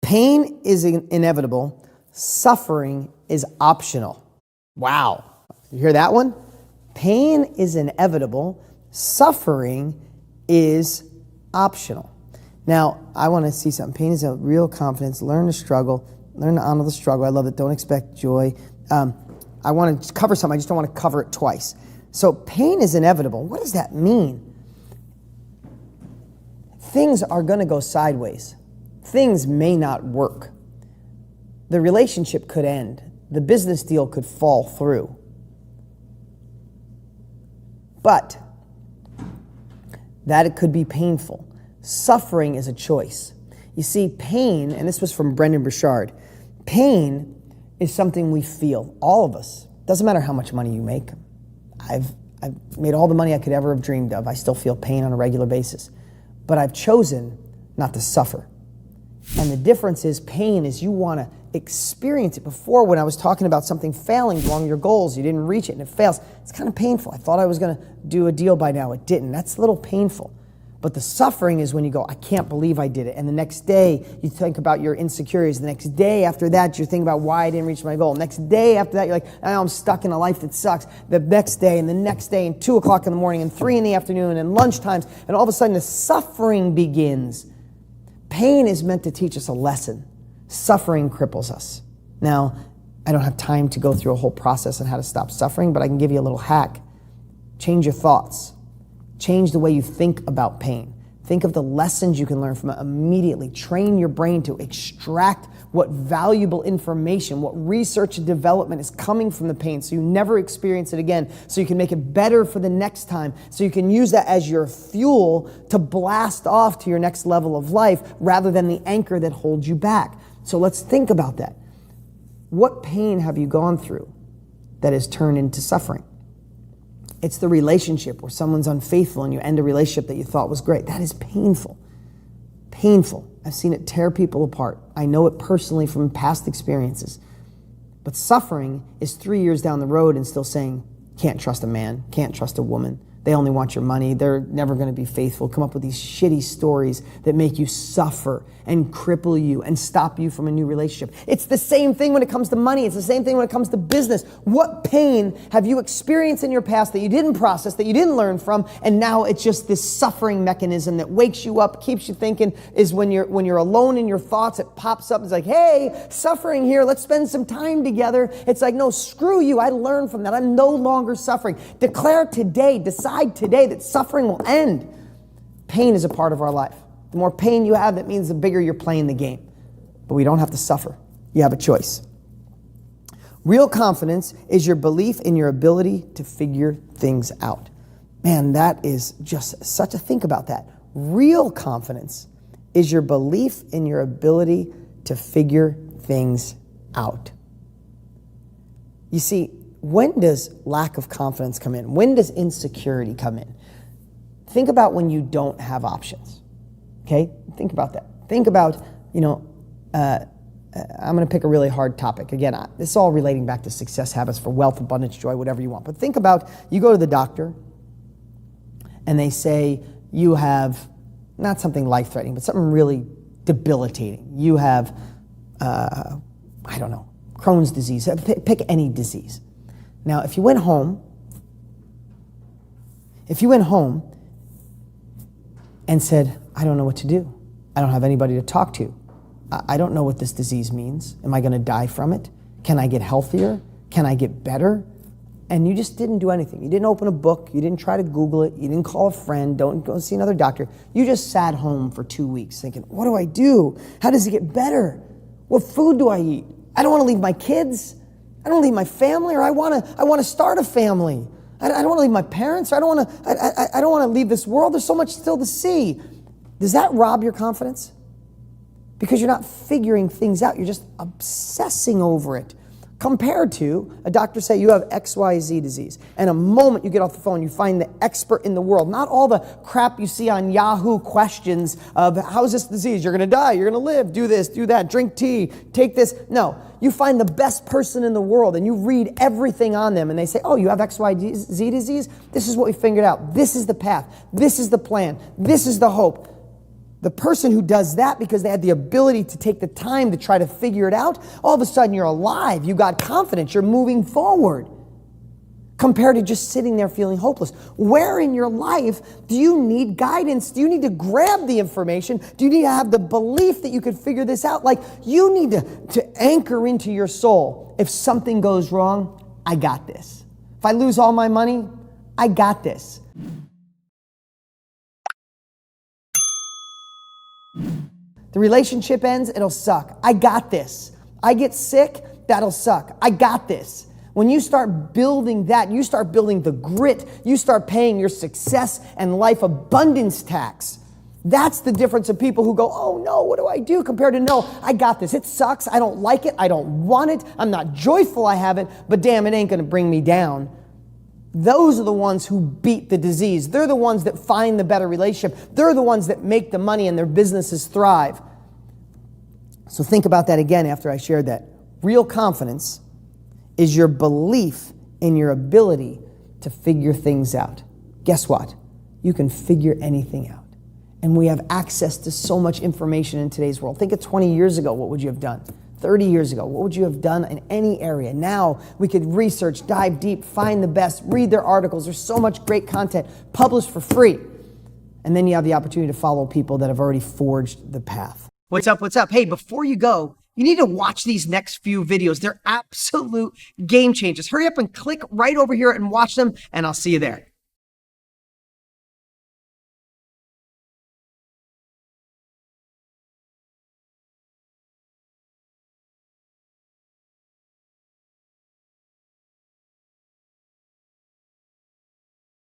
Pain is inevitable. Suffering is optional. Wow. You hear that one? Pain is inevitable. Suffering is optional. Now, I want to see something. Pain is a real confidence. Learn to struggle. Learn to honor the struggle. I love it. Don't expect joy. I want to cover something. I just don't want to cover it twice. So pain is inevitable. What does that mean? Things are going to go sideways. Things may not work. The relationship could end. The business deal could fall through. But that it could be painful. Suffering is a choice. You see, pain, and this was from Brendan Burchard, pain is something we feel, all of us. Doesn't matter how much money you make. I've made all the money I could ever have dreamed of. I still feel pain on a regular basis. But I've chosen not to suffer. And the difference is pain is you want to experience it. Before, when I was talking about something failing along your goals, you didn't reach it and it fails. It's kind of painful. I thought I was going to do a deal by now. It didn't. That's a little painful. But the suffering is when you go, I can't believe I did it. And the next day, you think about your insecurities. The next day after that, you're thinking about why I didn't reach my goal. Next day after that, you're like, now I'm stuck in a life that sucks. The next day, and the next day, and 2 o'clock in the morning, and 3 in the afternoon, and lunchtimes, and all of a sudden the suffering begins. Pain is meant to teach us a lesson. Suffering cripples us. Now, I don't have time to go through a whole process on how to stop suffering, but I can give you a little hack. Change your thoughts. Change the way you think about pain. Think of the lessons you can learn from it immediately. Train your brain to extract what valuable information, what research and development is coming from the pain so you never experience it again, so you can make it better for the next time, so you can use that as your fuel to blast off to your next level of life rather than the anchor that holds you back. So let's think about that. What pain have you gone through that has turned into suffering? It's the relationship where someone's unfaithful and you end a relationship that you thought was great. That is painful. Painful. I've seen it tear people apart. I know it personally from past experiences. But suffering is 3 years down the road and still saying, can't trust a man, can't trust a woman. They only want your money. They're never going to be faithful. Come up with these shitty stories that make you suffer and cripple you and stop you from a new relationship. It's the same thing when it comes to money. It's the same thing when it comes to business. What pain have you experienced in your past that you didn't process, that you didn't learn from, and now it's just this suffering mechanism that wakes you up, keeps you thinking, is when you're alone in your thoughts, it pops up. It's like, hey, suffering here. Let's spend some time together. It's like, no, screw you. I learned from that. I'm no longer suffering. Declare today, decide today that suffering will end. Pain is a part of our life. The more pain you have, that means the bigger you're playing the game. But we don't have to suffer. You have a choice. Real confidence is your belief in your ability to figure things out. Man, that is just such a think about that. Real confidence is your belief in your ability to figure things out. You see, when does lack of confidence come in? When does insecurity come in? Think about when you don't have options. Okay? Think about that. Think about, I'm going to pick a really hard topic. Again, this is all relating back to success habits for wealth, abundance, joy, whatever you want. But think about, you go to the doctor and they say you have, not something life-threatening, but something really debilitating. You have, Crohn's disease. Pick any disease. Now, if you went home and said, I don't know what to do. I don't have anybody to talk to. I don't know what this disease means. Am I going to die from it? Can I get healthier? Can I get better? And you just didn't do anything. You didn't open a book. You didn't try to Google it. You didn't call a friend. Don't go see another doctor. You just sat home for 2 weeks thinking, what do I do? How does it get better? What food do I eat? I don't want to leave my kids. I don't want to leave my family, or I want to start a family. I don't want to leave my parents. I don't want to leave this world. There's so much still to see. Does that rob your confidence? Because you're not figuring things out. You're just obsessing over it. Compared to a doctor say you have XYZ disease, and a moment you get off the phone, you find the expert in the world. Not all the crap you see on Yahoo questions of how's this disease? You're going to die. You're going to live. Do this, do that. Drink tea. Take this. No. You find the best person in the world and you read everything on them and they say, oh, you have XYZ disease? This is what we figured out. This is the path. This is the plan. This is the hope. The person who does that because they had the ability to take the time to try to figure it out, all of a sudden you're alive, you got confidence, you're moving forward. Compared to just sitting there feeling hopeless. Where in your life do you need guidance? Do you need to grab the information? Do you need to have the belief that you could figure this out? Like, you need to anchor into your soul. If something goes wrong, I got this. If I lose all my money, I got this. The relationship ends, it'll suck. I got this. I get sick, that'll suck. I got this. When you start building that, you start building the grit, you start paying your success and life abundance tax. That's the difference of people who go, oh no, what do I do? Compared to, no, I got this. It sucks. I don't like it. I don't want it. I'm not joyful I have it, but damn, it ain't going to bring me down. Those are the ones who beat the disease. They're the ones that find the better relationship. They're the ones that make the money and their businesses thrive. So think about that again after I shared that. Real confidence is your belief in your ability to figure things out. Guess what? You can figure anything out. And we have access to so much information in today's world. Think of 20 years ago, what would you have done? 30 years ago, what would you have done in any area? Now we could research, dive deep, find the best, read their articles. There's so much great content published for free. And then you have the opportunity to follow people that have already forged the path. What's up? What's up? Hey, before you go, you need to watch these next few videos. They're absolute game changers. Hurry up and click right over here and watch them, and I'll see you there.